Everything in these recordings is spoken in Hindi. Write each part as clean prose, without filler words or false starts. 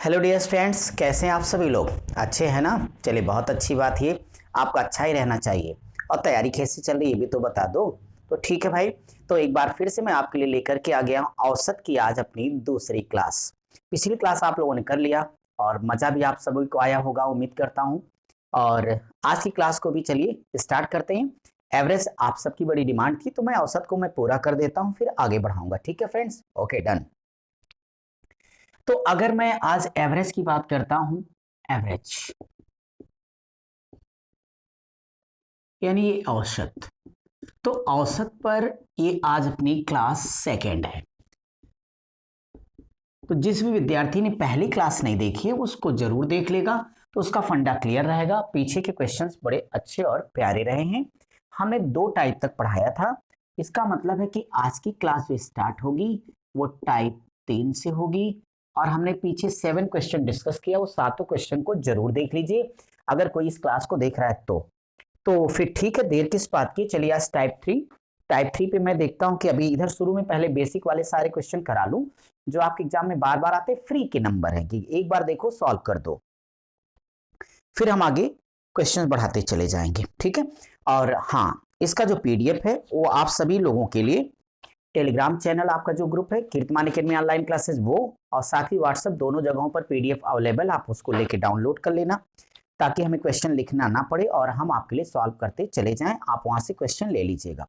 हेलो डियर फ्रेंड्स, कैसे हैं आप सभी लोग? अच्छे हैं ना? चलिए, बहुत अच्छी बात है। आपका अच्छा ही रहना चाहिए। और तैयारी कैसी चल रही है ये भी तो बता दो। तो ठीक है भाई। तो एक बार फिर से मैं आपके लिए लेकर के आ गया हूँ औसत की आज अपनी दूसरी क्लास। पिछली क्लास आप लोगों ने कर लिया और मजा भी आप सभी को आया होगा, उम्मीद करता हूँ। और आज की क्लास को भी चलिए स्टार्ट करते हैं। एवरेज आप सबकी बड़ी डिमांड थी, तो मैं औसत को मैं पूरा कर देता हूँ, फिर आगे बढ़ाऊंगा। ठीक है फ्रेंड्स? Okay, done. तो अगर मैं आज एवरेज की बात करता हूं, एवरेज यानी ये औसत। तो औसत पर ये आज अपनी क्लास सेकंड है। तो जिस भी विद्यार्थी ने पहली क्लास नहीं देखी है उसको जरूर देख लेगा, तो उसका फंडा क्लियर रहेगा। पीछे के क्वेश्चंस बड़े अच्छे और प्यारे रहे हैं। हमने 2 टाइप तक पढ़ाया था। इसका मतलब है कि आज की क्लास जो स्टार्ट होगी वो टाइप 3 से होगी। और हमने पीछे 7 क्वेश्चन डिस्कस किया, वो सातों क्वेश्चन को जरूर देख लीजिए अगर कोई इस क्लास को देख रहा है तो फिर ठीक है, देर किस बात की। चलिए आज टाइप 3 पे मैं देखता हूं कि अभी इधर शुरू में पहले बेसिक वाले सारे क्वेश्चन करा लूं जो आपके एग्जाम में बार बार आते, फ्री के नंबर है कि एक बार देखो सॉल्व कर दो, फिर हम आगे क्वेश्चन बढ़ाते चले जाएंगे। ठीक है? और हाँ, इसका जो पीडीएफ है वो आप सभी लोगों के लिए टेलीग्राम चैनल, आपका जो ग्रुप है कीर्तिमान अकेडमी ऑनलाइन क्लासेस, वो और साथ ही व्हाट्सएप, दोनों जगहों पर पीडीएफ अवेलेबल, आप उसको लेके डाउनलोड कर लेना ताकि हमें क्वेश्चन लिखना ना पड़े और हम आपके लिए सॉल्व करते चले जाएं। आप वहां से क्वेश्चन ले लीजिएगा।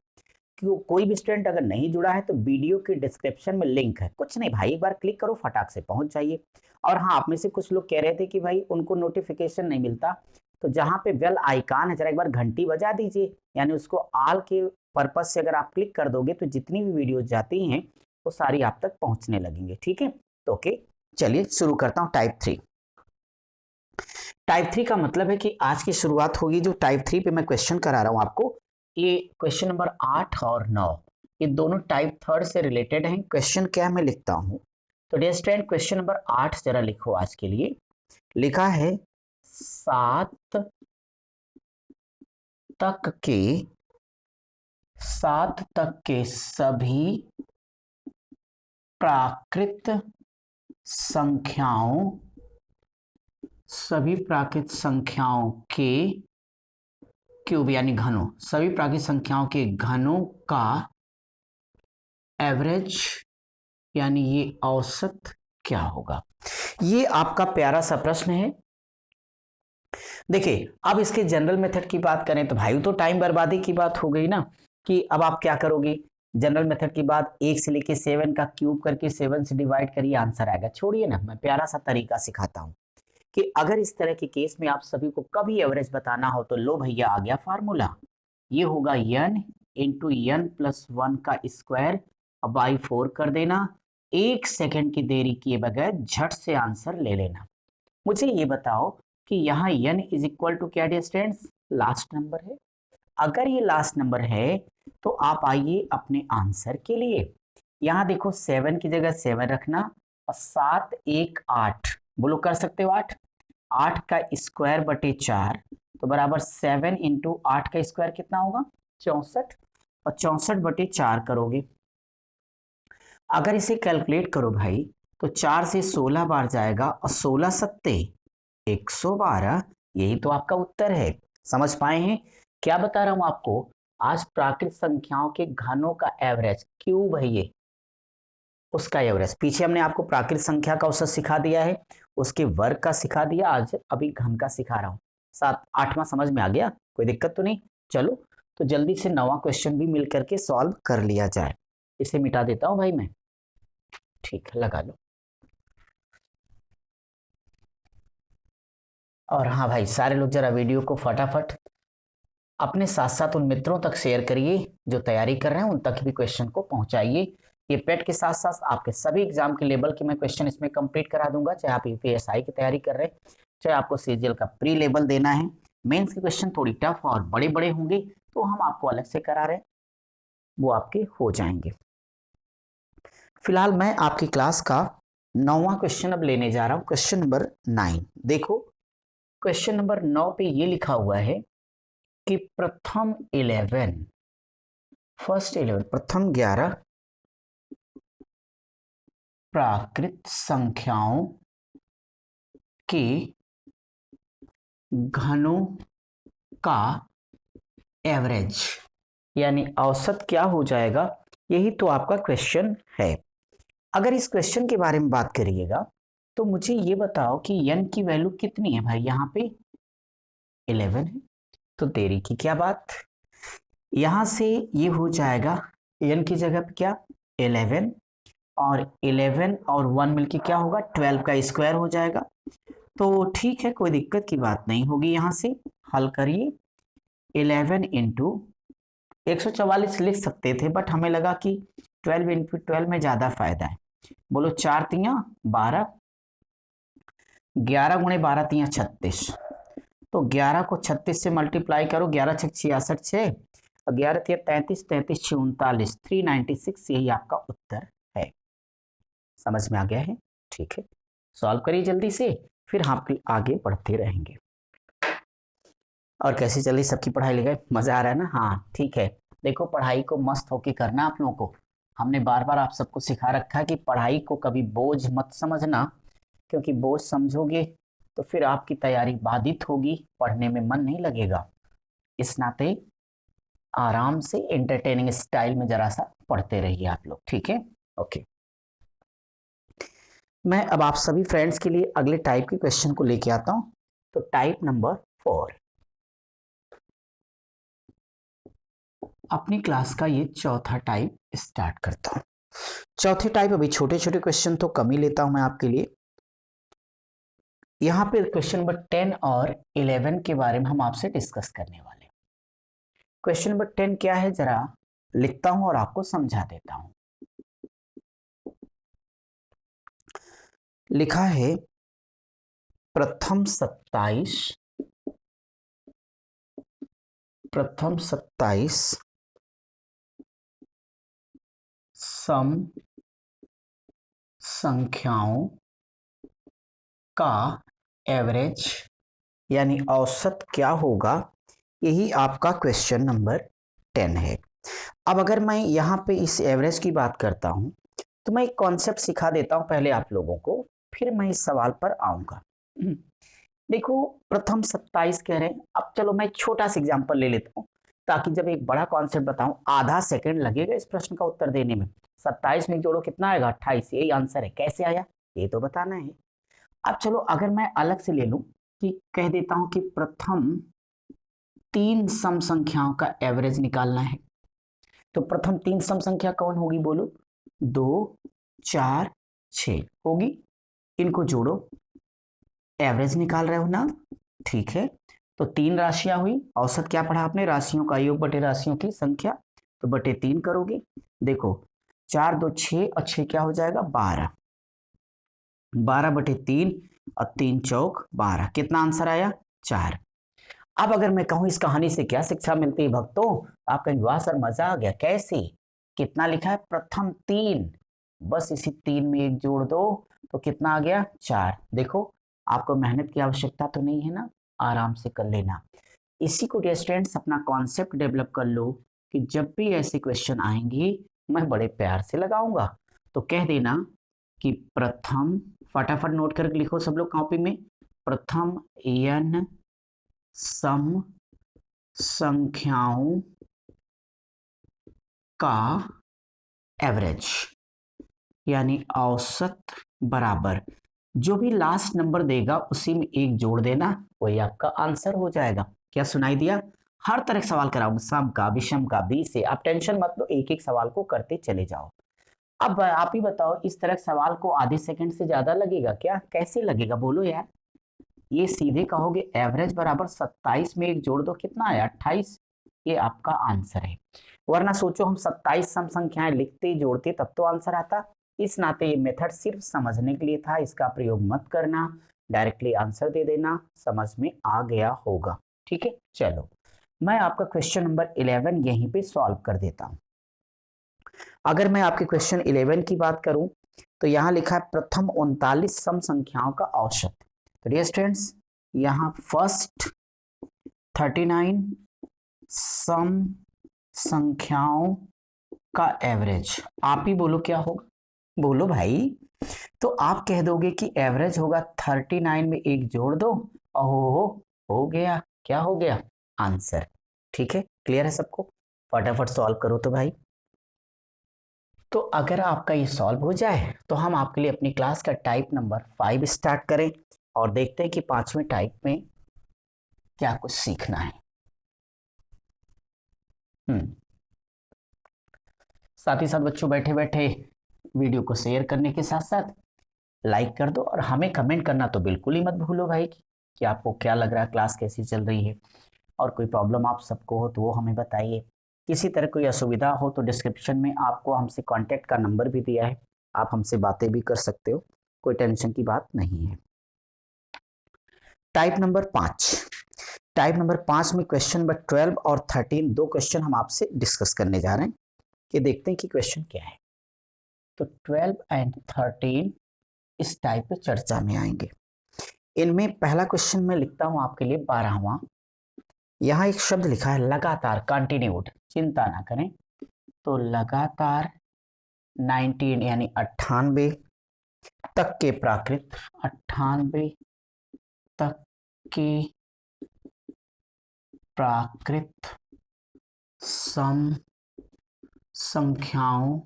कोई भी स्टूडेंट अगर नहीं जुड़ा है तो वीडियो के डिस्क्रिप्शन में लिंक है, कुछ नहीं भाई, एक बार क्लिक करो, फटाक से पहुंच जाइए। और हाँ, आप में से कुछ लोग कह रहे थे कि भाई उनको नोटिफिकेशन नहीं मिलता, तो जहां पे बेल आइकॉन है जरा एक बार घंटी बजा दीजिए, यानी उसको ऑल के पर्पज से अगर आप क्लिक कर दोगे तो जितनी भी वीडियो जाती हैं वो सारी आप तक पहुंचने लगेंगे। ठीक है? तो ओके, चलिए शुरू करता हूँ। टाइप 3 का मतलब है कि आज की शुरुआत होगी जो टाइप 3 पे मैं क्वेश्चन करा रहा हूं आपको। ये क्वेश्चन नंबर 8 और 9, ये दोनों टाइप 3 से रिलेटेड हैं। क्वेश्चन क्या है मैं लिखता हूं। तो डियर स्टूडेंट, क्वेश्चन नंबर 8 जरा लिखो आज के लिए। लिखा है 7 तक के 7 तक के संख्याओं सभी प्राकृत संख्याओं के क्यूब यानी घनों, सभी प्राकृत संख्याओं के घनों का एवरेज यानी ये औसत क्या होगा। ये आपका प्यारा सा प्रश्न है। देखिए, अब इसके जनरल मेथड की बात करें तो भाई तो टाइम बर्बादी की बात हो गई ना, कि अब आप क्या करोगे। जनरल मेथड की बात, 1 से लेके 7 का क्यूब करके 7 से डिवाइड करिए, आंसर आएगा। छोड़िए ना, मैं प्यारा सा तरीका सिखाता हूं कि अगर इस तरह के केस में आप सभी को कभी एवरेज बताना हो तो लो भैया, आ गया फार्मूला। ये होगा n इंटू एन प्लस 1 का स्क्वायर, अब बाई 4 कर देना। 1 सेकंड की देरी किए बगैर झट से आंसर ले लेना। मुझे ये बताओ कि यहाँ n इज इक्वल टू क्या डिस्टेंस, लास्ट नंबर है। अगर ये लास्ट नंबर है तो आप आइए अपने आंसर के लिए। यहाँ देखो 7 की जगह 7 रखना और 7 1 8, बोलो कर सकते हो 8। 8 का स्क्वायर बटे 4 तो बराबर 7 इंटू 8 का स्क्वायर कितना होगा, 64। और 64/4 करोगे, अगर इसे कैलकुलेट करो भाई तो 4 से 16 बार जाएगा और 16 सत्ते 112। यही तो आपका उत्तर है। समझ पाए हैं क्या बता रहा हूं आपको? आज प्राकृत संख्याओं के घनों का एवरेज क्यूब है ये, उसका एवरेज। पीछे हमने आपको प्राकृत संख्या का औसत सिखा दिया है, उसके वर्ग का सिखा दिया, आज अभी घन का सिखा रहा हूं। 7 8वां समझ में आ गया? कोई दिक्कत तो नहीं? चलो, तो जल्दी से 9वां क्वेश्चन भी मिल करके सॉल्व कर लिया जाए। इसे मिटा देता हूं भाई मैं। ठीक है, लगा लो। और हाँ भाई, सारे लोग जरा वीडियो को फटाफट अपने साथ साथ उन मित्रों तक शेयर करिए जो तैयारी कर रहे हैं, उन तक भी क्वेश्चन को पहुंचाइए। ये पेट के साथ साथ आपके सभी एग्जाम के लेवल के मैं क्वेश्चन इसमें कंप्लीट करा दूंगा, चाहे आप यूपीएसआई की तैयारी कर रहे हैं, चाहे आपको सीजीएल का प्री लेवल देना है। मेंस के क्वेश्चन थोड़ी टफ और बड़े बड़े होंगे तो हम आपको अलग से करा रहे हैं, वो आपके हो जाएंगे। फिलहाल मैं आपकी क्लास का 9वां क्वेश्चन अब लेने जा रहा हूं, क्वेश्चन नंबर 9। देखो, क्वेश्चन नंबर 9 पे ये लिखा हुआ है कि प्रथम 11 प्राकृत संख्याओं के घनों का एवरेज, यानी औसत क्या हो जाएगा, यही तो आपका क्वेश्चन है। अगर इस क्वेश्चन के बारे में बात करिएगा तो मुझे ये बताओ कि n की वैल्यू कितनी है भाई, यहाँ पे 11 है, तो देरी की क्या बात, यहां से ये हो जाएगा n की जगह पे क्या 11, और 11 और 1 मिलके क्या होगा 12 का स्क्वायर हो जाएगा। तो ठीक है, कोई दिक्कत की बात नहीं होगी, यहां से हल करिए। 11 इंटू 144 लिख सकते थे, बट हमें लगा कि 12 इंटू 12 में ज्यादा फायदा है। बोलो 4 तियां 12, 11 गुणे 12 तियां 36, तो 11 को 36 से मल्टीप्लाई करो, 11 छक 66 6, 11 तिया 33, 33 6 39, 396, यही आपका उत्तर है। समझ में आ गया है? ठीक है, सॉल्व करिए जल्दी से, फिर हम आगे बढ़ते रहेंगे। और कैसी चली सबकी पढ़ाई लिखाई, मजा आ रहा है ना? हाँ ठीक है, देखो पढ़ाई को मस्त होके करना आप लोगों को। हमने बार बार आप सबको सिखा रखा है कि पढ़ाई को कभी बोझ मत समझना, क्योंकि बोझ समझोगे तो फिर आपकी तैयारी बाधित होगी, पढ़ने में मन नहीं लगेगा। इस नाते आराम से एंटरटेनिंग स्टाइल में जरा सा पढ़ते रहिए आप लोग, ठीक है? ओके, मैं अब आप सभी फ्रेंड्स के लिए अगले टाइप के क्वेश्चन को लेके आता हूं। तो टाइप नंबर 4, अपनी क्लास का ये चौथा टाइप स्टार्ट करता हूं। चौथे टाइप, अभी छोटे छोटे क्वेश्चन तो कम ही लेता हूं मैं आपके लिए। यहां पे क्वेश्चन नंबर 10 और 11 के बारे में हम आपसे डिस्कस करने वाले हैं। क्वेश्चन नंबर 10 क्या है, जरा लिखता हूं और आपको समझा देता हूं। लिखा है प्रथम 27 सम संख्याओं का एवरेज, यानी औसत क्या होगा, यही आपका क्वेश्चन नंबर 10 है। अब अगर मैं यहाँ पे इस एवरेज की बात करता हूं तो मैं एक कॉन्सेप्ट सिखा देता हूं पहले आप लोगों को, फिर मैं इस सवाल पर आऊंगा। देखो प्रथम 27 कह रहे हैं, अब चलो मैं छोटा सा एग्जांपल ले लेता हूं, ताकि जब एक बड़ा कॉन्सेप्ट बताऊं आधा सेकंड लगेगा इस प्रश्न का उत्तर देने में। 27 में जोड़ो कितना आएगा 28, यही आंसर है। कैसे आया ये तो बताना है। अब चलो अगर मैं अलग से ले लूं कि कह देता हूं कि प्रथम 3 सम संख्याओं का एवरेज निकालना है, तो प्रथम 3 सम संख्या कौन होगी बोलो, 2 4 6 होगी। इनको जोड़ो, एवरेज निकाल रहे हो ना? ठीक है, तो 3 राशियां हुई, औसत क्या पढ़ा आपने, राशियों का योग बटे राशियों की संख्या, तो बटे 3 करोगे। देखो 4 2 6 और 6 क्या हो जाएगा 12, 12 बटे 3 और 3 चौक 12, कितना आंसर आया 4। अब अगर मैं कहूं इस कहानी से क्या शिक्षा मिलती है भक्तों, आप कहेंगे वाह सर मजा आ गया, कैसे, कितना लिखा है प्रथम 3, बस इसी 3 में एक जोड़ दो तो कितना आ गया 4। देखो आपको मेहनत की आवश्यकता तो नहीं है ना, आराम से कर लेना। इसी को डियर स्टूडेंट्स अपना कॉन्सेप्ट डेवलप कर लो कि जब भी ऐसे क्वेश्चन आएंगे मैं बड़े प्यार से लगाऊंगा। तो कह देना कि प्रथम, फटाफट नोट करके लिखो सब लोग कॉपी में, प्रथम n सम संख्याओं का एवरेज, यानी औसत बराबर जो भी लास्ट नंबर देगा उसी में एक जोड़ देना, वही आपका आंसर हो जाएगा। क्या सुनाई दिया? हर तरह का सवाल कराऊंगा, सम का, विषम का, बी से, आप टेंशन मत लो, एक एक सवाल को करते चले जाओ। अब आप ही बताओ, इस तरह सवाल को आधे सेकंड से ज्यादा लगेगा क्या? कैसे लगेगा बोलो यार? ये सीधे कहोगे एवरेज बराबर 27 में एक जोड़ दो, कितना आया 28, ये आपका आंसर है। वरना सोचो हम 27 सम संख्याएं लिखते जोड़ते तब तो आंसर आता। इस नाते ये मेथड सिर्फ समझने के लिए था, इसका प्रयोग मत करना, डायरेक्टली आंसर दे देना, समझ में आ गया होगा। ठीक है, चलो मैं आपका क्वेश्चन नंबर 11 यहीं पे सॉल्व कर देता हूं। अगर मैं आपके क्वेश्चन 11 की बात करूं तो यहां लिखा है प्रथम 39 सम संख्याओं का औसत। तो डियर स्टूडेंट्स यहाँ फर्स्ट 39 सम संख्याओं का एवरेज, आप ही बोलो क्या होगा, बोलो भाई तो आप कह दोगे कि एवरेज होगा 39 में एक जोड़ दो, ओहो हो गया, क्या हो गया, आंसर। ठीक है, क्लियर है सबको? फटाफट सॉल्व करो तो भाई। तो अगर आपका ये सॉल्व हो जाए तो हम आपके लिए अपनी क्लास का टाइप नंबर 5 स्टार्ट करें और देखते हैं कि 5वें टाइप में क्या कुछ सीखना है। साथ ही साथ बच्चों बैठे बैठे वीडियो को शेयर करने के साथ साथ लाइक कर दो और हमें कमेंट करना तो बिल्कुल ही मत भूलो भाई कि आपको क्या लग रहा है, क्लास कैसी चल रही है, और कोई प्रॉब्लम आप सबको हो तो वो हमें बताइए। किसी तरह कोई असुविधा हो तो डिस्क्रिप्शन में आपको हमसे कांटेक्ट का नंबर भी दिया है, आप हमसे बातें भी कर सकते हो, कोई टेंशन की बात नहीं है। टाइप नंबर 5, टाइप नंबर 5 में क्वेश्चन नंबर 12 और 13 दो क्वेश्चन हम आपसे डिस्कस करने जा रहे हैं कि देखते हैं कि क्वेश्चन क्या है। तो 12 एंड 13 इस टाइप पे चर्चा में आएंगे। इनमें पहला क्वेश्चन मैं लिखता हूं आपके लिए 12वां। यहां एक शब्द लिखा है लगातार, कंटिन्यूड, चिंता ना करें। तो लगातार 19 यानी 98 तक के प्राकृत, 98 तक के प्राकृत सम संख्याओं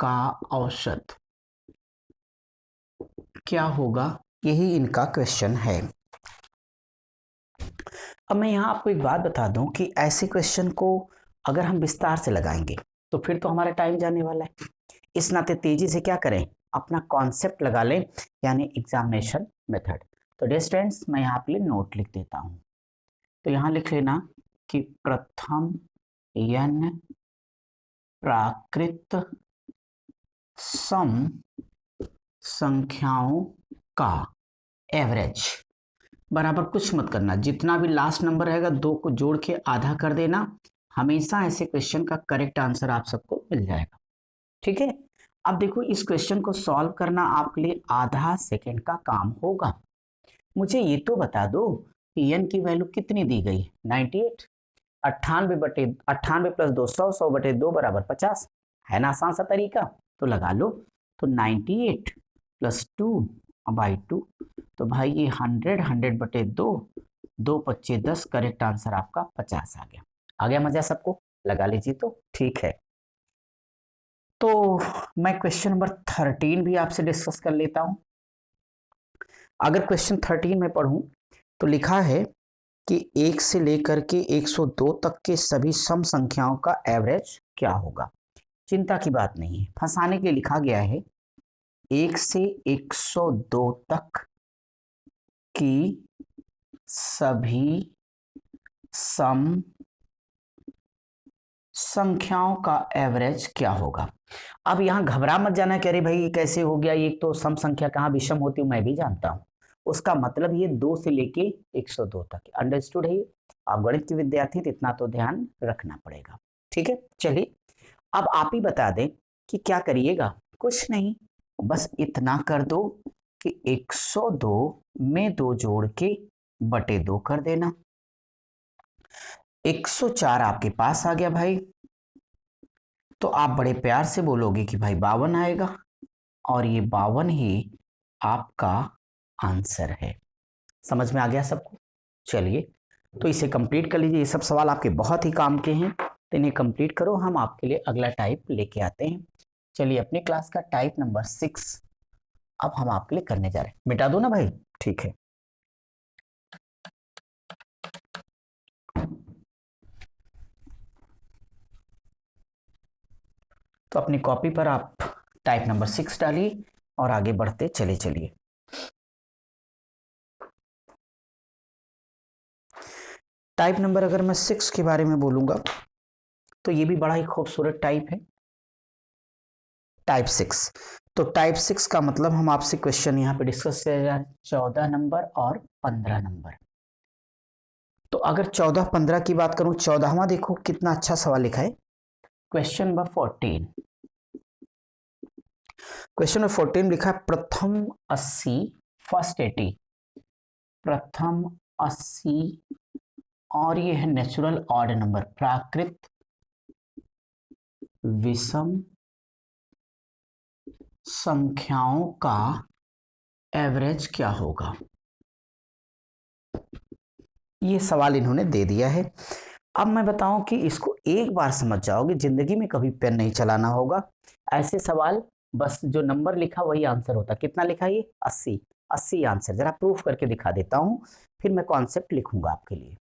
का औसत क्या होगा, यही इनका क्वेश्चन है। अब मैं यहाँ आपको एक बात बता दूं कि ऐसे क्वेश्चन को अगर हम विस्तार से लगाएंगे तो फिर तो हमारा टाइम जाने वाला है। इस नाते तेजी से क्या करें, अपना कॉन्सेप्ट लगा लें, यानी एग्जामिनेशन मेथड। तो डियर स्टूडेंट्स, मैं यहाँ पे नोट लिख देता हूँ। तो यहाँ लिख लेना कि प्रथम n प्राकृत सम संख्याओं का एवरेज बराबर कुछ मत करना, जितना भी लास्ट नंबर रहेगा दो को जोड़ के आधा कर देना। हमेशा ऐसे क्वेश्चन का करेक्ट आंसर आप सबको मिल जाएगा। ठीक है, अब देखो इस क्वेश्चन को सॉल्व करना आपके लिए आधा सेकंड का काम होगा। मुझे ये तो बता दो कि n की वैल्यू कितनी दी गई, 98, 98 प्लस 200, 100 बटे 2 बराबर 50, है ना आसान सा तरीका। तो लगा लो, तो 98 प्लस 2 बाई 2, तो भाई ये 100 बटे 2, 2 पच्चे 10, करेक्ट आंसर आपका 50 आ गया मजा सबको, लगा लीजिए तो ठीक है। तो मैं क्वेश्चन नंबर 13 भी आपसे डिस्कस कर लेता हूं। अगर क्वेश्चन 13 में पढ़ूं तो लिखा है कि 1 से लेकर के 102 तक के सभी सम संख्याओं का एवरेज क्या होगा। चिंता की बात नहीं है, फंसाने के लिए लिखा गया है 1 से 102 तक की सभी सम संख्याओं का एवरेज क्या होगा। अब यहां घबरा मत जाना कि अरे भाई कैसे हो गया, एक तो सम संख्या कहाँ विषम होती है मैं भी जानता हूं, उसका मतलब ये 2 से लेके 102 तक, अंडरस्टूड है ये? आप गणित के विद्यार्थी तो इतना तो ध्यान रखना पड़ेगा। ठीक है, चलिए अब आप ही बता दें कि क्या करिएगा। कुछ नहीं, बस इतना कर दो कि 102 में 2 जोड़ के बटे 2 कर देना। 104 आपके पास आ गया भाई, तो आप बड़े प्यार से बोलोगे कि भाई 52 आएगा, और ये 52 ही आपका आंसर है। समझ में आ गया सबको? चलिए तो इसे कंप्लीट कर लीजिए, ये सब सवाल आपके बहुत ही काम के हैं, तो इन्हें कंप्लीट करो, हम आपके लिए अगला टाइप लेके आते हैं। चलिए अपनी क्लास का टाइप नंबर 6 अब हम आपके लिए करने जा रहे हैं। मिटा दो ना भाई, ठीक है। तो अपनी कॉपी पर आप टाइप नंबर 6 डालिए और आगे बढ़ते चले चलिए। टाइप नंबर अगर मैं 6 के बारे में बोलूंगा तो ये भी बड़ा ही खूबसूरत टाइप है, टाइप 6। तो टाइप 6 का मतलब हम आपसे क्वेश्चन यहाँ पे डिस्कस कर रहे हैं 14 नंबर और 15 नंबर। तो अगर 14 15 की बात करूं, 14वां देखो कितना अच्छा सवाल लिखा है, क्वेश्चन नंबर 14। क्वेश्चन नंबर 14 लिखा है प्रथम 80, फर्स्ट 80, प्रथम 80, और ये है नेचुरल ऑड नंबर, प्राकृत विषम संख्याओं का एवरेज क्या होगा। ये सवाल इन्होंने दे दिया है। अब मैं बताऊं कि इसको एक बार समझ जाओगे, जिंदगी में कभी पेन नहीं चलाना होगा। ऐसे सवाल बस जो नंबर लिखा वही आंसर होता। कितना लिखा ये 80, 80 आंसर। जरा प्रूफ करके दिखा देता हूं, फिर मैं कॉन्सेप्ट लिखूंगा आपके लिए।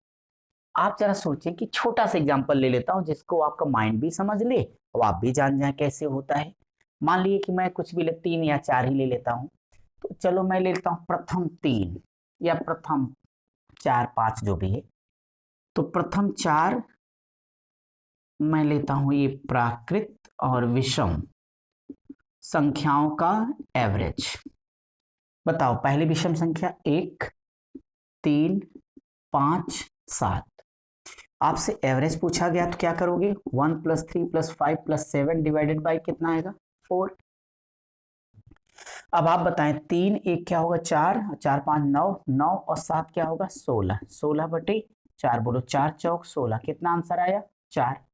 आप जरा सोचें कि छोटा सा एग्जांपल ले लेता हूं जिसको आपका माइंड भी समझ ले और आप भी जान जाए कैसे होता है। मान लीजिए कि मैं कुछ भी 3 या 4 ही ले लेता हूं। तो चलो मैं ले लेता हूं प्रथम 3 या प्रथम 4 5 जो भी है। तो प्रथम 4 मैं लेता हूं ये प्राकृत और विषम संख्याओं का एवरेज। बताओ पहली विषम संख्या 1 3 5 7। आपसे एवरेज पूछा गया तो क्या करोगे, 1 + 3 + 5 + 7 डिवाइडेड बाई कितना आएगा 4। अब आप बताएं 3 1 क्या होगा 4, 4 5 9, 9 और 7 क्या होगा 16, 16/4 बोलो 4 चौक 16, कितना आंसर आया 4।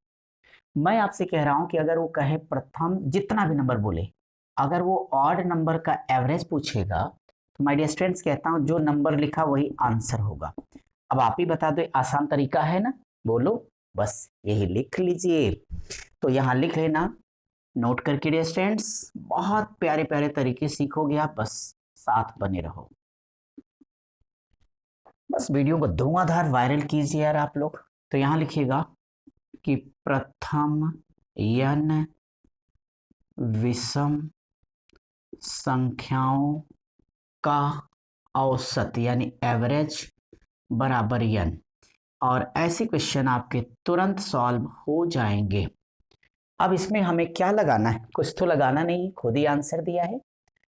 मैं आपसे कह रहा हूं कि अगर वो कहे प्रथम जितना भी नंबर बोले, अगर वो ऑड नंबर का एवरेज पूछेगा तो माय डियर स्टूडेंट्स कहता हूं जो नंबर लिखा वही आंसर होगा। अब आप ही बता दो, आसान तरीका है ना, बोलो बस यही लिख लीजिए। तो यहां लिख लेना, नोट करके डियर स्टूडेंट्स, बहुत प्यारे प्यारे तरीके सीखोगे आप, बस साथ बने रहो। बस वीडियो को धुआंधार वायरल कीजिए यार आप लोग। तो यहां लिखिएगा कि प्रथम n विषम संख्याओं का औसत यानी एवरेज बराबर n। और ऐसे क्वेश्चन आपके तुरंत सॉल्व हो जाएंगे। अब इसमें हमें क्या लगाना है, कुछ तो लगाना नहीं, खुद ही आंसर दिया है।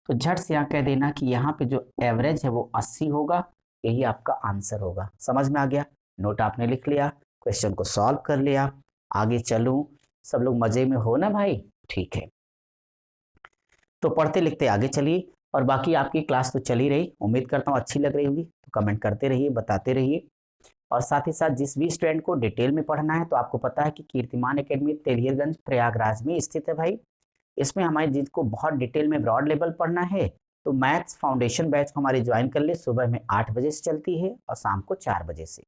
तो झट से यहाँ कह देना कि यहाँ पे जो एवरेज है वो 80 होगा, यही आपका आंसर होगा। समझ में आ गया, नोट आपने लिख लिया, क्वेश्चन को सॉल्व कर लिया, आगे चलूं, सब लोग मजे में हो ना भाई, ठीक है। तो पढ़ते लिखते आगे चलिए, और बाकी आपकी क्लास तो चली रही, उम्मीद करता हूँ अच्छी लग रही होगी। तो कमेंट करते रहिए, बताते रहिए। और साथ ही साथ जिस भी स्टूडेंट को डिटेल में पढ़ना है तो आपको पता है कि कीर्तिमान एकेडमी तेलियरगंज प्रयागराज में स्थित है भाई। इसमें हमारे जिसको बहुत डिटेल में ब्रॉड लेवल पढ़ना है तो मैथ्स फाउंडेशन बैच हमारे ज्वाइन कर ले। सुबह में 8 बजे से चलती है और शाम को 4 बजे से।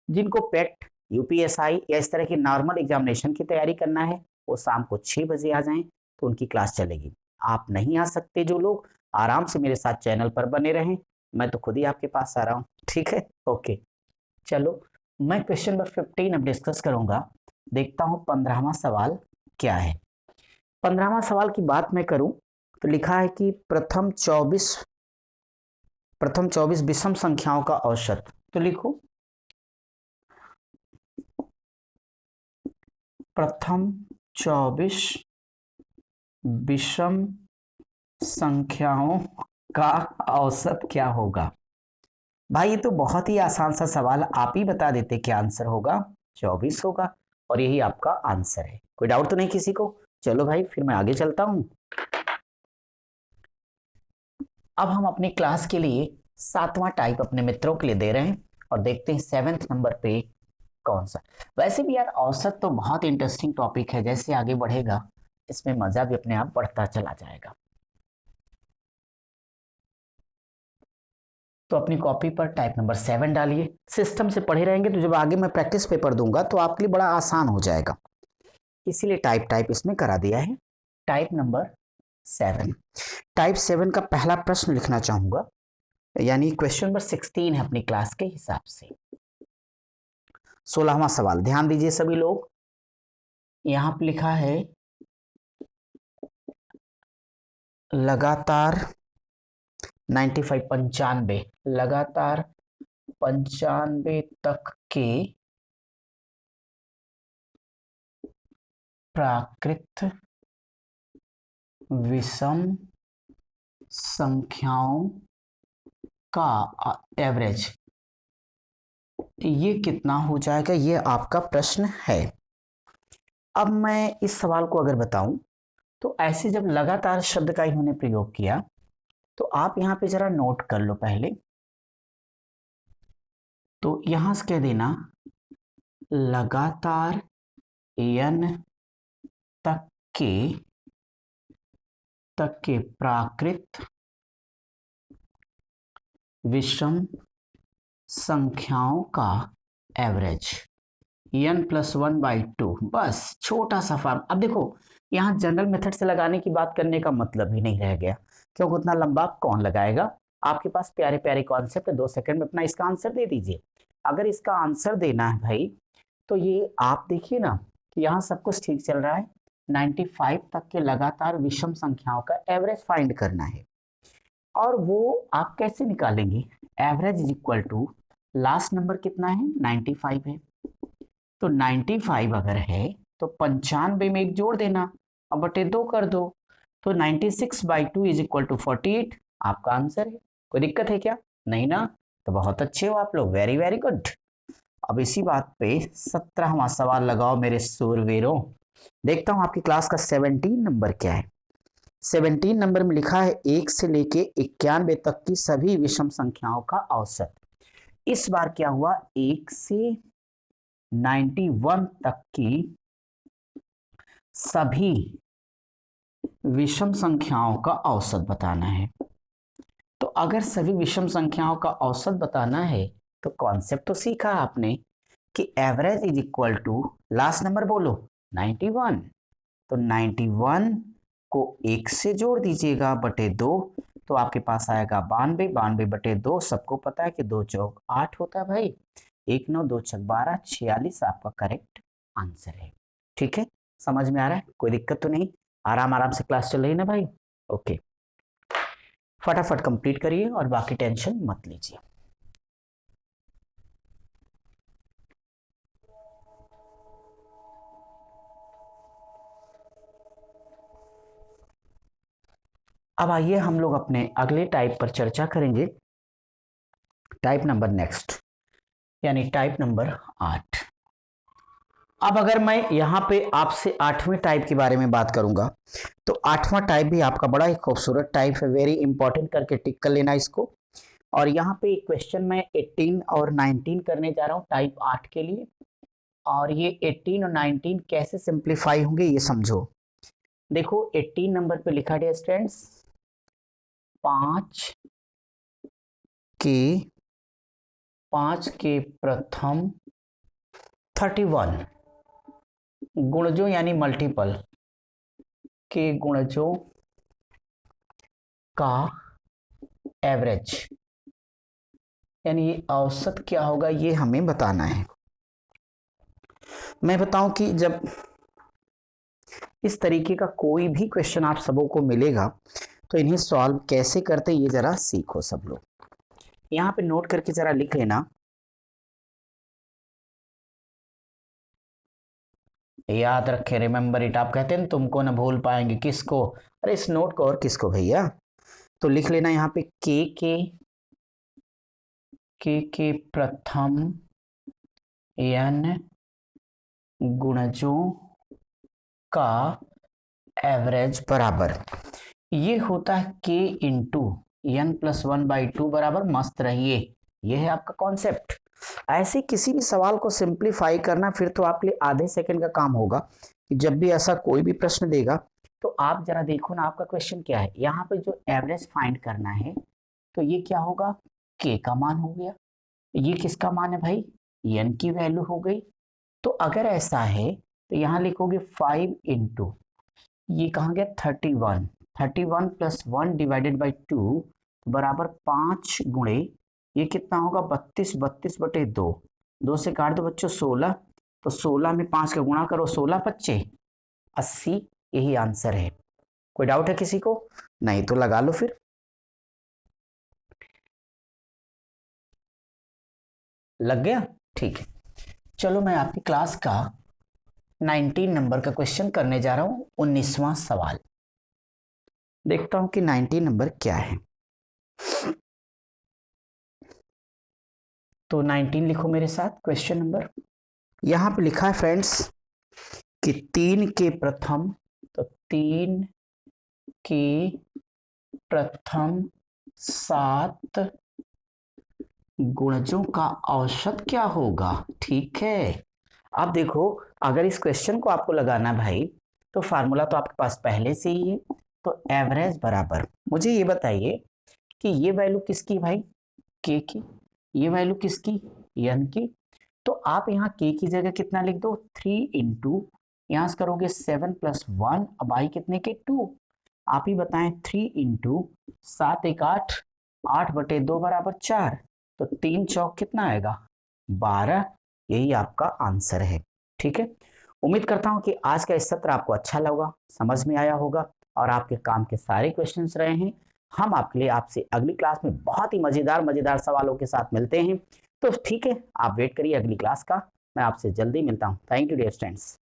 जिनको पेट यूपीएसआई या इस तरह की नॉर्मल एग्जामिनेशन की तैयारी करना है वो शाम को 6 बजे आ जाएं तो उनकी क्लास चलेगी। आप नहीं आ सकते जो लोग, आराम से मेरे साथ चैनल पर बने रहें, मैं तो खुद ही आपके पास आ रहा हूँ, ठीक है ओके। चलो मैं क्वेश्चन नंबर 15 अब डिस्कस करूंगा। देखता हूं 15वां सवाल क्या है। 15वां सवाल की बात मैं करूं तो लिखा है कि प्रथम 24 विषम संख्याओं का औसत। तो लिखो प्रथम 24 विषम संख्याओं का औसत क्या होगा। भाई ये तो बहुत ही आसान सा सवाल, आप ही बता देते क्या आंसर होगा, 24 होगा और यही आपका आंसर है। कोई डाउट तो नहीं किसी को। चलो भाई फिर मैं आगे चलता हूं। अब हम अपनी क्लास के लिए 7वां टाइप अपने मित्रों के लिए दे रहे हैं और देखते हैं 7th नंबर पे कौन सा। वैसे भी यार औसत तो बहुत इंटरेस्टिंग टॉपिक है, जैसे आगे बढ़ेगा इसमें मजा भी अपने आप बढ़ता चला जाएगा। तो अपनी कॉपी पर टाइप नंबर 7 डालिए। सिस्टम से पढ़े रहेंगे तो जब आगे मैं प्रैक्टिस पेपर दूंगा तो आपके लिए बड़ा आसान हो जाएगा, इसीलिए टाइप इसमें करा दिया है। टाइप नंबर 7, टाइप 7 का पहला प्रश्न लिखना चाहूंगा, यानी क्वेश्चन नंबर 16 है अपनी क्लास के हिसाब से। 16वां सवाल, ध्यान दीजिए सभी लोग। यहां पे लिखा है लगातार 95 लगातार 95 तक के प्राकृत विषम संख्याओं का एवरेज ये कितना हो जाएगा, ये आपका प्रश्न है। अब मैं इस सवाल को अगर बताऊं तो ऐसे जब लगातार शब्द का इन्होंने प्रयोग किया तो आप यहां पे जरा नोट कर लो पहले। तो यहां से कह देना लगातार n तक के तक के प्राकृत विषम संख्याओं का एवरेज n+1/2। बस छोटा सा फॉर्म। अब देखो यहाँ जनरल मेथड से लगाने की बात करने का मतलब ही नहीं रह गया, क्योंकि उतना लंबा कौन लगाएगा। आपके पास प्यारे प्यारे कॉन्सेप्ट है, 2 सेकंड में अपना इसका आंसर दे दीजिए। अगर इसका आंसर देना है भाई तो ये आप देखिए ना कि यहाँ सब कुछ ठीक चल रहा है, 95 तक के लगातार विषम संख्याओं का एवरेज फाइंड करना है। और वो आप कैसे निकालेंगे, average is equal to last number कितना है 95 है, तो 95 अगर है तो 95 में एक जोड़ देना और बटे 2 कर दो, तो 96/2 इज इक्वल टू 48 आपका आंसर है। कोई दिक्कत है क्या? नहीं ना, तो बहुत अच्छे हो आप लोग, वेरी वेरी गुड। अब इसी बात पे 17वां सवाल लगाओ मेरे सूरवीरों। देखता हूं आपकी क्लास का 17 नंबर क्या है। 17 नंबर में लिखा है 1 से लेके 91 तक की सभी विषम संख्याओं का औसत। इस बार क्या हुआ, 1 से 91 तक की सभी विषम संख्याओं का औसत बताना है। तो अगर सभी विषम संख्याओं का औसत बताना है तो कॉन्सेप्ट तो सीखा आपने कि average is equal to last number बोलो 91, तो 91 को 1 से जोड़ दीजिएगा बटे 2, तो आपके पास आएगा 92, 92 बटे 2 सबको पता है कि 2 चौक 8 होता है भाई, 1 9 2 छक 12, 46 आपका करेक्ट आंसर है। ठीक है, समझ में आ रहा है, कोई दिक्कत तो नहीं, आराम आराम से क्लास चल रही है ना भाई। ओके, फटाफट कंप्लीट करिए और बाकी टेंशन मत लीजिए। अब आइए हम लोग अपने अगले टाइप पर चर्चा करेंगे, टाइप नंबर नेक्स्ट, यानी टाइप नंबर 8। अब अगर मैं यहाँ पे आपसे 8वें टाइप के बारे में बात करूंगा तो 8वां टाइप भी आपका बड़ा ही खूबसूरत टाइप है, वेरी इंपॉर्टेंट करके टिक कर लेना इसको। और यहाँ पे क्वेश्चन मैं 18 और 19 करने जा रहा हूँ टाइप 8 के लिए, और ये 18 और 19 कैसे सिंप्लीफाई होंगे ये समझो। देखो 18 नंबर पे लिखा है स्टूडेंट्स 5 के प्रथम 31 गुणजों यानी मल्टीपल के गुणजों का एवरेज, यानी ये औसत क्या होगा ये हमें बताना है। मैं बताऊं कि जब इस तरीके का कोई भी क्वेश्चन आप सबों को मिलेगा तो इन्हें सॉल्व कैसे करते ये जरा सीखो सब लोग। यहां पे नोट करके जरा लिख लेना, याद रखे, रिमेंबर इट। आप कहते हैं तुमको ना भूल पाएंगे, किसको? अरे इस नोट को और किसको भैया। तो लिख लेना यहाँ पे के प्रथम n गुणजों का एवरेज बराबर, ये होता है k इंटू n+1/2 बराबर, मस्त रहिए, ये है आपका कॉन्सेप्ट। ऐसे किसी भी सवाल को सिंप्लीफाई करना फिर तो आपके लिए आधे सेकंड का काम होगा कि जब भी ऐसा कोई भी प्रश्न देगा तो आप जरा देखो ना आपका क्वेश्चन क्या है। यहाँ पे जो एवरेज फाइंड करना है तो ये क्या होगा, k का मान हो गया, ये किसका मान है भाई, n की वैल्यू हो गई। तो अगर ऐसा है तो यहाँ लिखोगे 5 इंटू ये कहाँ गया 31, 31 + 1 डिवाइडेड बाई 2 बराबर 5 गुणे ये कितना होगा 32, 32 बटे 2, 2 से काट दो बच्चों 16, तो 16 में 5 का गुणा करो, 16 25 80, यही आंसर है। कोई डाउट है किसी को? नहीं तो लगा लो फिर। लग गया, ठीक है। चलो मैं आपकी क्लास का 19 नंबर का क्वेश्चन करने जा रहा हूं, 19वां सवाल। देखता हूं कि 19 नंबर क्या है। तो 19 लिखो मेरे साथ क्वेश्चन नंबर। यहां पे लिखा है फ्रेंड्स कि 3 के प्रथम, तो 3 के प्रथम 7 गुणजों का औसत क्या होगा। ठीक है, अब देखो अगर इस क्वेश्चन को आपको लगाना भाई तो फार्मूला तो आपके पास पहले से ही है, तो एवरेज बराबर, मुझे ये बताइए कि ये वैल्यू किसकी भाई, के की, ये वैल्यू किसकी, एन की। तो आप यहाँ के की जगह कितना लिख दो, 3 इंटू, यहाँ से करोगे 7 + 1, अब आई कितने के 2। आप ही बताएं, 3 इंटू 7 एक 8, 8/2 बराबर 4, तो 3 चौक कितना आएगा 12। यही आपका आंसर है। ठीक है, उम्मीद करता हूं कि आज का इस सत्र आपको अच्छा लगा, समझ में आया होगा और आपके काम के सारे क्वेश्चंस रहे हैं। हम आपके लिए आपसे अगली क्लास में बहुत ही मजेदार मजेदार सवालों के साथ मिलते हैं। तो ठीक है, आप वेट करिए अगली क्लास का, मैं आपसे जल्दी मिलता हूँ। Thank you dear students.